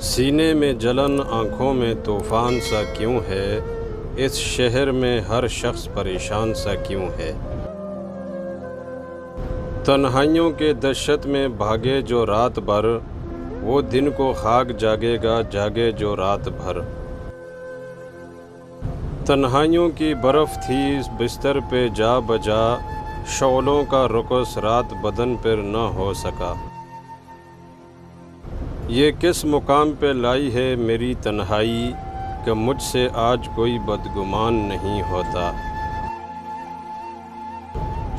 سینے میں جلن آنکھوں میں طوفان سا کیوں ہے، اس شہر میں ہر شخص پریشان سا کیوں ہے۔ تنہائیوں کے دہشت میں بھاگے جو رات بھر، وہ دن کو خاک جاگے گا جاگے جو رات بھر۔ تنہائیوں کی برف تھی بستر پہ جا بجا، شعلوں کا رقص رات بدن پر نہ ہو سکا۔ یہ کس مقام پہ لائی ہے میری تنہائی، کہ مجھ سے آج کوئی بدگمان نہیں ہوتا۔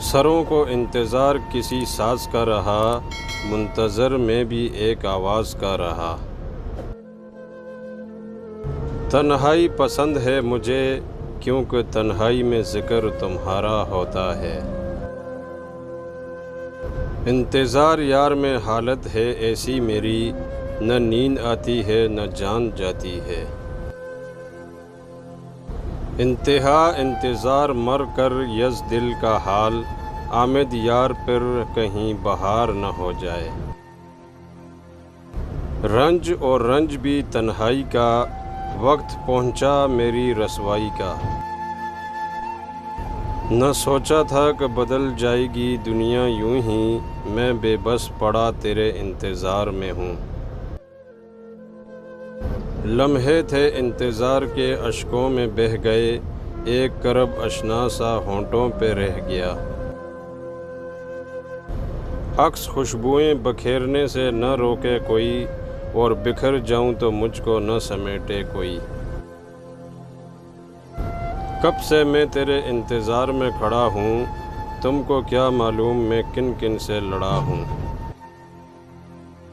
سروں کو انتظار کسی ساز کا رہا، منتظر میں بھی ایک آواز کا رہا۔ تنہائی پسند ہے مجھے، کیونکہ تنہائی میں ذکر تمہارا ہوتا ہے۔ انتظار یار میں حالت ہے ایسی میری، نہ نیند آتی ہے نہ جان جاتی ہے۔ انتہا انتظار مر کر یز دل کا حال، آمد یار پر کہیں بہار نہ ہو جائے۔ رنج اور رنج بھی تنہائی کا، وقت پہنچا میری رسوائی کا۔ نہ سوچا تھا کہ بدل جائے گی دنیا یوں ہی، میں بے بس پڑا تیرے انتظار میں ہوں۔ لمحے تھے انتظار کے اشکوں میں بہہ گئے، ایک کرب اشنا سا ہونٹوں پہ رہ گیا۔ عکس خوشبوئیں بکھیرنے سے نہ روکے کوئی، اور بکھر جاؤں تو مجھ کو نہ سمیٹے کوئی۔ کب سے میں تیرے انتظار میں کھڑا ہوں، تم کو کیا معلوم میں کن کن سے لڑا ہوں۔